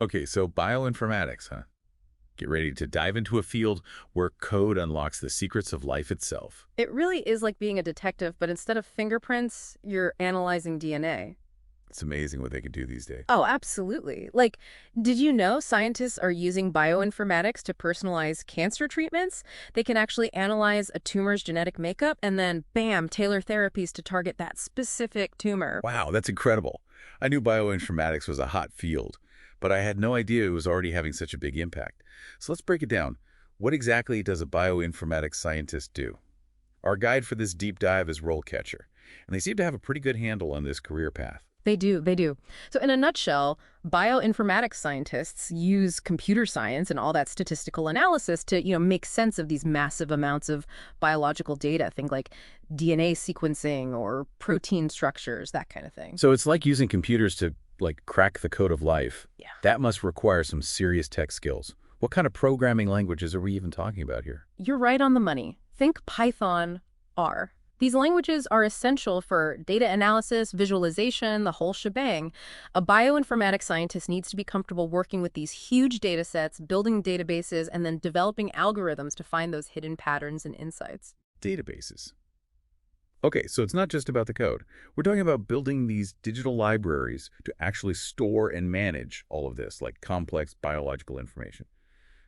Okay, so bioinformatics, huh? Get ready to dive into a field where code unlocks the secrets of life itself. It really is like being a detective, but instead of fingerprints, you're analyzing DNA. It's amazing what they can do these days. Oh, absolutely. Like, did you know scientists are using bioinformatics to personalize cancer treatments? They can actually analyze a tumor's genetic makeup and then, bam, tailor therapies to target that specific tumor. Wow, that's incredible. I knew bioinformatics was a hot field, but I had no idea it was already having such a big impact. So let's break it down. What exactly does a bioinformatics scientist do? Our guide for this deep dive is RoleCatcher, and they seem to have a pretty good handle on this career path. They do. So in a nutshell, bioinformatics scientists use computer science and all that statistical analysis to, make sense of these massive amounts of biological data, things like DNA sequencing or protein structures, that kind of thing. So it's like using computers to, crack the code of life. Yeah. That must require some serious tech skills. What kind of programming languages are we even talking about here? You're right on the money. Think Python, R. These languages are essential for data analysis, visualization, the whole shebang. A bioinformatics scientist needs to be comfortable working with these huge data sets, building databases, and then developing algorithms to find those hidden patterns and insights. Databases. Okay, so it's not just about the code. We're talking about building these digital libraries to actually store and manage all of this, like complex biological information.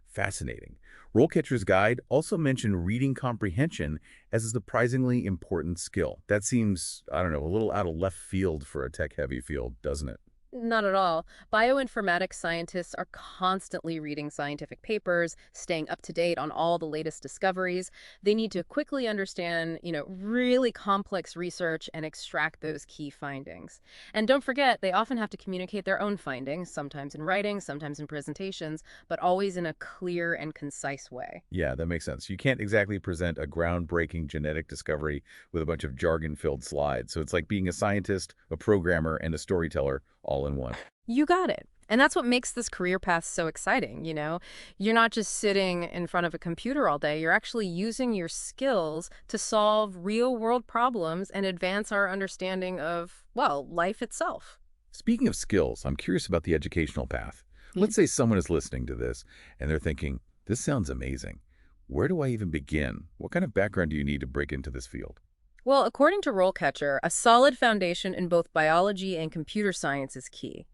Fascinating. Rollcatcher's guide also mentioned reading comprehension as a surprisingly important skill. That seems, I don't know, a little out of left field for a tech-heavy field, doesn't it? Not at all. Bioinformatics scientists are constantly reading scientific papers, staying up to date on all the latest discoveries. They need to quickly understand, really complex research and extract those key findings. And don't forget, they often have to communicate their own findings, sometimes in writing, sometimes in presentations, but always in a clear and concise way. Yeah, that makes sense. You can't exactly present a groundbreaking genetic discovery with a bunch of jargon-filled slides. So it's like being a scientist, a programmer, and a storyteller all in one. You got it. And that's what makes this career path so exciting, You're not just sitting in front of a computer all day, you're actually using your skills to solve real-world problems and advance our understanding of, well, life itself. Speaking of skills, I'm curious about the educational path. Yeah. Let's say someone is listening to this and they're thinking, this sounds amazing. Where do I even begin? What kind of background do you need to break into this field? Well, according to RoleCatcher, a solid foundation in both biology and computer science is key.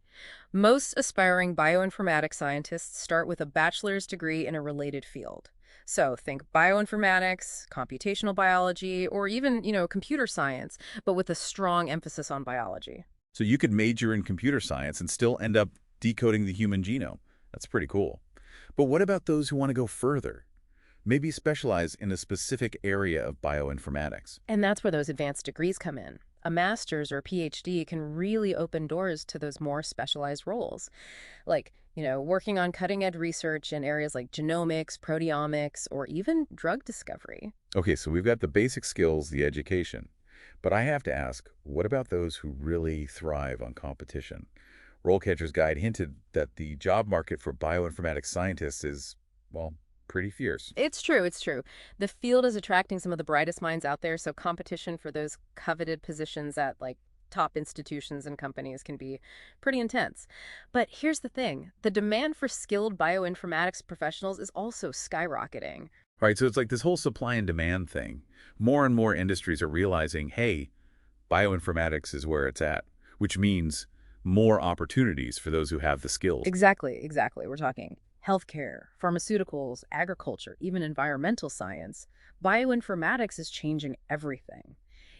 Most aspiring bioinformatics scientists start with a bachelor's degree in a related field. So think bioinformatics, computational biology, or even, computer science, but with a strong emphasis on biology. So you could major in computer science and still end up decoding the human genome. That's pretty cool. But what about those who want to go further? Maybe specialize in a specific area of bioinformatics. And that's where those advanced degrees come in. A master's or PhD can really open doors to those more specialized roles, like, working on cutting-edge research in areas like genomics, proteomics, or even drug discovery. Okay, so we've got the basic skills, the education. But I have to ask, what about those who really thrive on competition? Rollcatcher's guide hinted that the job market for bioinformatics scientists is, well, pretty fierce. It's true. The field is attracting some of the brightest minds out there, so competition for those coveted positions at like top institutions and companies can be pretty intense. But here's the thing, the demand for skilled bioinformatics professionals is also skyrocketing. Right, so it's like this whole supply and demand thing. More and more industries are realizing, hey, bioinformatics is where it's at, which means more opportunities for those who have the skills. Exactly. We're talking healthcare, pharmaceuticals, agriculture, even environmental science. Bioinformatics is changing everything.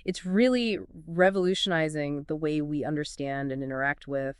It's really revolutionizing the way we understand and interact with,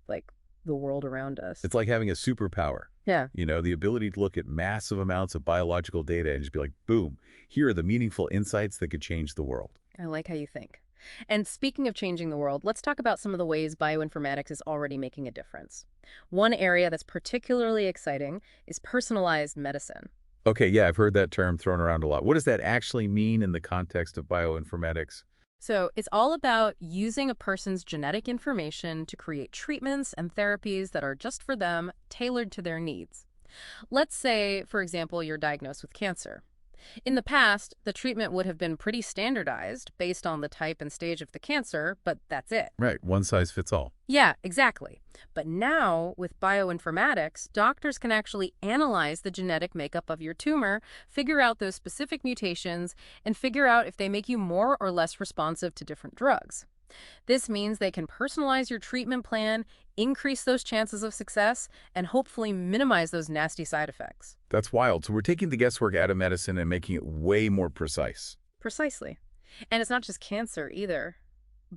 like, the world around us. It's like having a superpower. Yeah, The ability to look at massive amounts of biological data and just be like, boom, here are the meaningful insights that could change the world. I like how you think. And speaking of changing the world, let's talk about some of the ways bioinformatics is already making a difference. One area that's particularly exciting is personalized medicine. Okay, yeah, I've heard that term thrown around a lot. What does that actually mean in the context of bioinformatics? So it's all about using a person's genetic information to create treatments and therapies that are just for them, tailored to their needs. Let's say, for example, you're diagnosed with cancer. In the past, the treatment would have been pretty standardized based on the type and stage of the cancer, but that's it. Right, one size fits all. Yeah, exactly. But now, with bioinformatics, doctors can actually analyze the genetic makeup of your tumor, figure out those specific mutations, and figure out if they make you more or less responsive to different drugs. This means they can personalize your treatment plan, increase those chances of success, and hopefully minimize those nasty side effects. That's wild. So we're taking the guesswork out of medicine and making it way more precise. Precisely. And it's not just cancer either.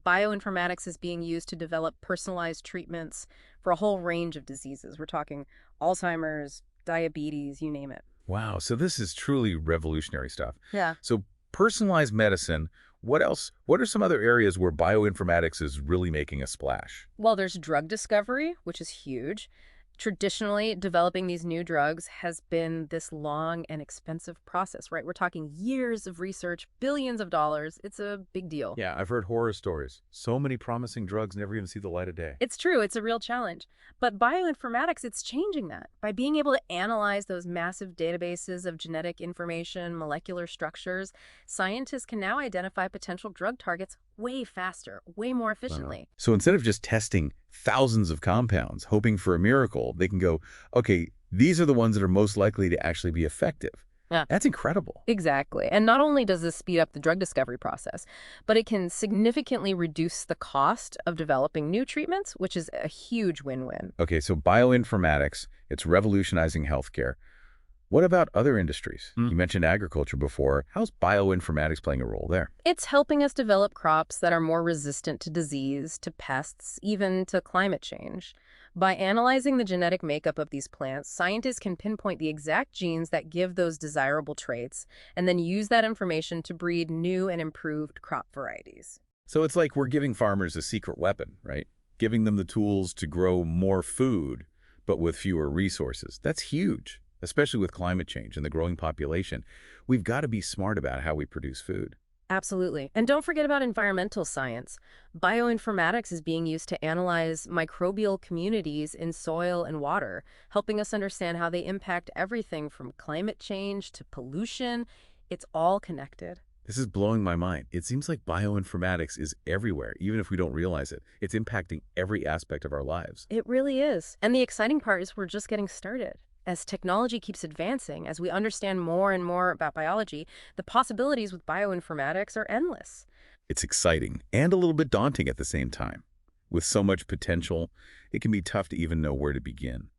Bioinformatics is being used to develop personalized treatments for a whole range of diseases. We're talking Alzheimer's, diabetes, you name it. Wow, so this is truly revolutionary stuff. Yeah. So personalized medicine, what else? What are some other areas where bioinformatics is really making a splash? Well, there's drug discovery, which is huge. Traditionally, developing these new drugs has been this long and expensive process, right? We're talking years of research, billions of dollars. It's a big deal. Yeah, I've heard horror stories. So many promising drugs never even see the light of day. It's true, it's a real challenge. But bioinformatics, it's changing that. By being able to analyze those massive databases of genetic information, molecular structures, scientists can now identify potential drug targets way faster, way more efficiently. So instead of just testing thousands of compounds, hoping for a miracle, they can go, okay, these are the ones that are most likely to actually be effective. Yeah. That's incredible. Exactly. And not only does this speed up the drug discovery process, but it can significantly reduce the cost of developing new treatments, which is a huge win-win. Okay, so bioinformatics, it's revolutionizing healthcare. What about other industries? You mentioned agriculture before. How's bioinformatics playing a role there? It's helping us develop crops that are more resistant to disease, to pests, even to climate change. By analyzing the genetic makeup of these plants, scientists can pinpoint the exact genes that give those desirable traits, and then use that information to breed new and improved crop varieties. So it's like we're giving farmers a secret weapon, right? Giving them the tools to grow more food, but with fewer resources. That's huge, especially with climate change and the growing population. We've got to be smart about how we produce food. Absolutely. And don't forget about environmental science. Bioinformatics is being used to analyze microbial communities in soil and water, helping us understand how they impact everything from climate change to pollution. It's all connected. This is blowing my mind. It seems like bioinformatics is everywhere, even if we don't realize it. It's impacting every aspect of our lives. It really is. And the exciting part is we're just getting started. As technology keeps advancing, as we understand more and more about biology, the possibilities with bioinformatics are endless. It's exciting and a little bit daunting at the same time. With so much potential, it can be tough to even know where to begin.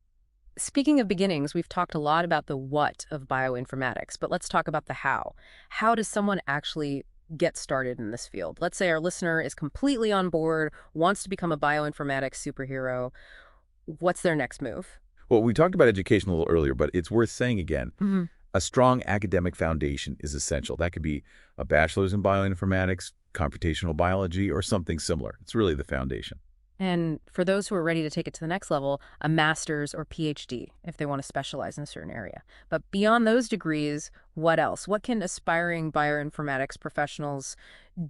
Speaking of beginnings, we've talked a lot about the what of bioinformatics, but let's talk about the how. How does someone actually get started in this field? Let's say our listener is completely on board, wants to become a bioinformatics superhero. What's their next move? Well, we talked about education a little earlier, but it's worth saying again, a strong academic foundation is essential. That could be a bachelor's in bioinformatics, computational biology, or something similar. It's really the foundation. And for those who are ready to take it to the next level, a master's or PhD if they want to specialize in a certain area. But beyond those degrees, what else? What can aspiring bioinformatics professionals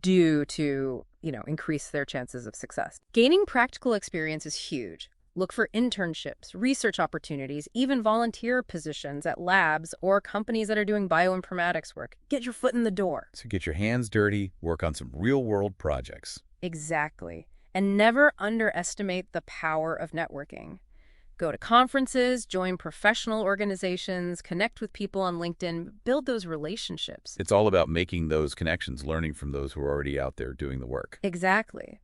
do to, increase their chances of success? Gaining practical experience is huge. Look for internships, research opportunities, even volunteer positions at labs or companies that are doing bioinformatics work. Get your foot in the door. So get your hands dirty, work on some real-world projects. Exactly. And never underestimate the power of networking. Go to conferences, join professional organizations, connect with people on LinkedIn, build those relationships. It's all about making those connections, learning from those who are already out there doing the work. Exactly.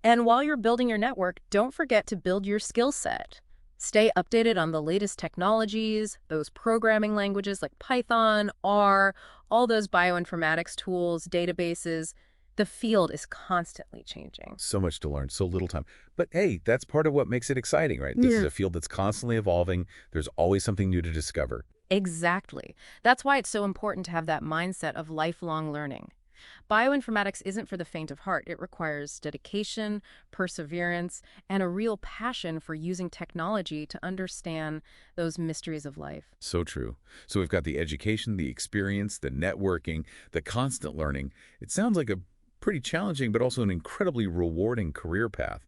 And while you're building your network, don't forget to build your skill set. Stay updated on the latest technologies, those programming languages like Python, R, all those bioinformatics tools, databases. The field is constantly changing. So much to learn, so little time. But hey, that's part of what makes it exciting, right? This is a field that's constantly evolving. There's always something new to discover. Exactly. That's why it's so important to have that mindset of lifelong learning. Bioinformatics isn't for the faint of heart. It requires dedication, perseverance, and a real passion for using technology to understand those mysteries of life. So true. So we've got the education, the experience, the networking, the constant learning. It sounds like a pretty challenging, but also an incredibly rewarding career path.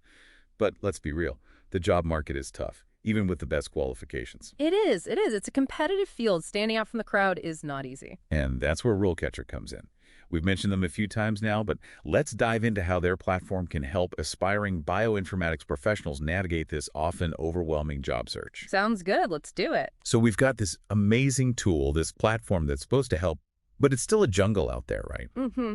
But let's be real. The job market is tough. even with the best qualifications. It is. It is. It's a competitive field. Standing out from the crowd is not easy. And that's where RoleCatcher comes in. We've mentioned them a few times now, but let's dive into how their platform can help aspiring bioinformatics professionals navigate this often overwhelming job search. Sounds good. Let's do it. So we've got this amazing tool, this platform that's supposed to help, but it's still a jungle out there, right? Mm-hmm.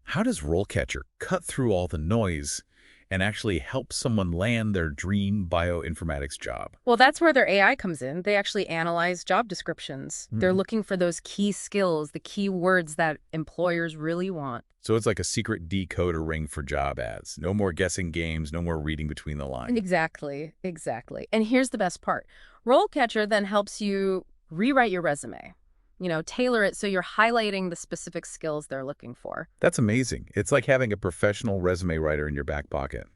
How does RoleCatcher cut through all the noise and actually help someone land their dream bioinformatics job? Well, that's where their AI comes in. They actually analyze job descriptions. They're looking for those key skills, the key words that employers really want. So it's like a secret decoder ring for job ads. No more guessing games, no more reading between the lines. Exactly, exactly. And here's the best part. RoleCatcher then helps you rewrite your resume. Tailor it so you're highlighting the specific skills they're looking for. That's amazing. It's like having a professional resume writer in your back pocket.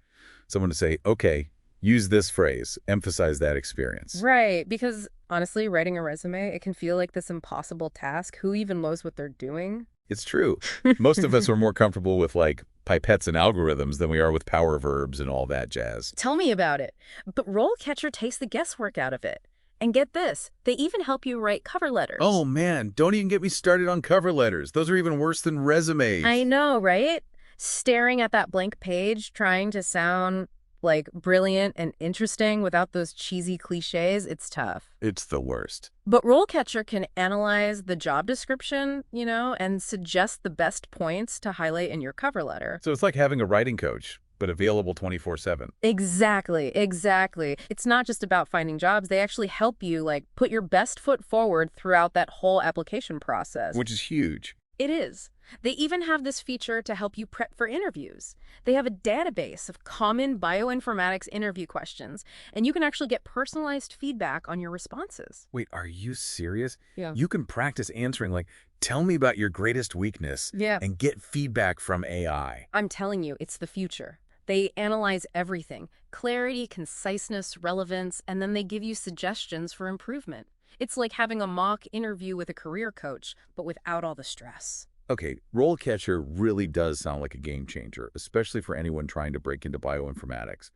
Someone to say, okay, use this phrase, emphasize that experience. Right, because honestly, writing a resume, it can feel like this impossible task. Who even knows what they're doing? It's true. Most of us are more comfortable with like pipettes and algorithms than we are with power verbs and all that jazz. Tell me about it. But RoleCatcher takes the guesswork out of it. And get this, they even help you write cover letters. Oh man, don't even get me started on cover letters. Those are even worse than resumes. I know, right? Staring at that blank page, trying to sound like brilliant and interesting without those cheesy cliches, it's tough. It's the worst. But RoleCatcher can analyze the job description, and suggest the best points to highlight in your cover letter. So it's like having a writing coach, but available 24/7. Exactly, exactly. It's not just about finding jobs. They actually help you, put your best foot forward throughout that whole application process. Which is huge. It is. They even have this feature to help you prep for interviews. They have a database of common bioinformatics interview questions, and you can actually get personalized feedback on your responses. Wait, are you serious? Yeah. You can practice answering like, tell me about your greatest weakness, Yeah. and get feedback from AI. I'm telling you, it's the future. They analyze everything: clarity, conciseness, relevance, and then they give you suggestions for improvement. It's like having a mock interview with a career coach, but without all the stress. Okay, RoleCatcher really does sound like a game changer, especially for anyone trying to break into bioinformatics.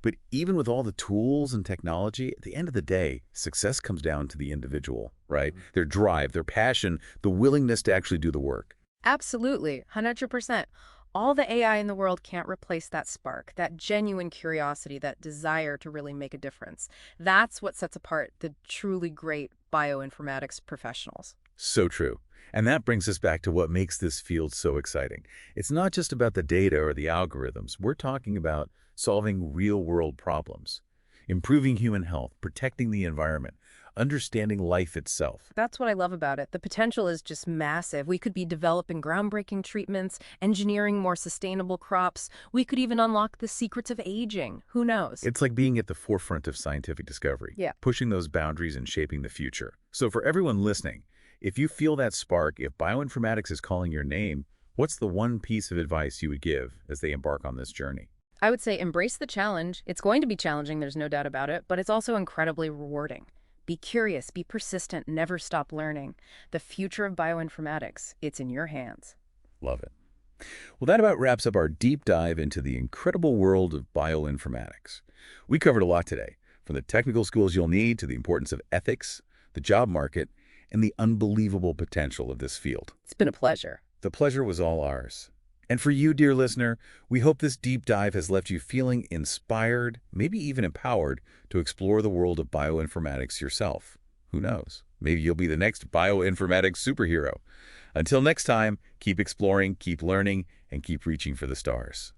But even with all the tools and technology, at the end of the day, success comes down to the individual, right? Their drive, their passion, the willingness to actually do the work. Absolutely, 100%. All the AI in the world can't replace that spark, that genuine curiosity, that desire to really make a difference. That's what sets apart the truly great bioinformatics professionals. So true. And that brings us back to what makes this field so exciting. It's not just about the data or the algorithms. We're talking about solving real-world problems, improving human health, protecting the environment, understanding life itself. That's what I love about it. The potential is just massive. We could be developing groundbreaking treatments, engineering more sustainable crops. We could even unlock the secrets of aging. Who knows? It's like being at the forefront of scientific discovery, Yeah. pushing those boundaries and shaping the future. So for everyone listening, if you feel that spark, if bioinformatics is calling your name, what's the one piece of advice you would give as they embark on this journey? I would say embrace the challenge. It's going to be challenging, there's no doubt about it, but it's also incredibly rewarding. Be curious, be persistent, never stop learning. The future of bioinformatics, it's in your hands. Love it. Well, that about wraps up our deep dive into the incredible world of bioinformatics. We covered a lot today, from the technical skills you'll need to the importance of ethics, the job market, and the unbelievable potential of this field. It's been a pleasure. The pleasure was all ours. And for you, dear listener, we hope this deep dive has left you feeling inspired, maybe even empowered, to explore the world of bioinformatics yourself. Who knows? Maybe you'll be the next bioinformatics superhero. Until next time, keep exploring, keep learning, and keep reaching for the stars.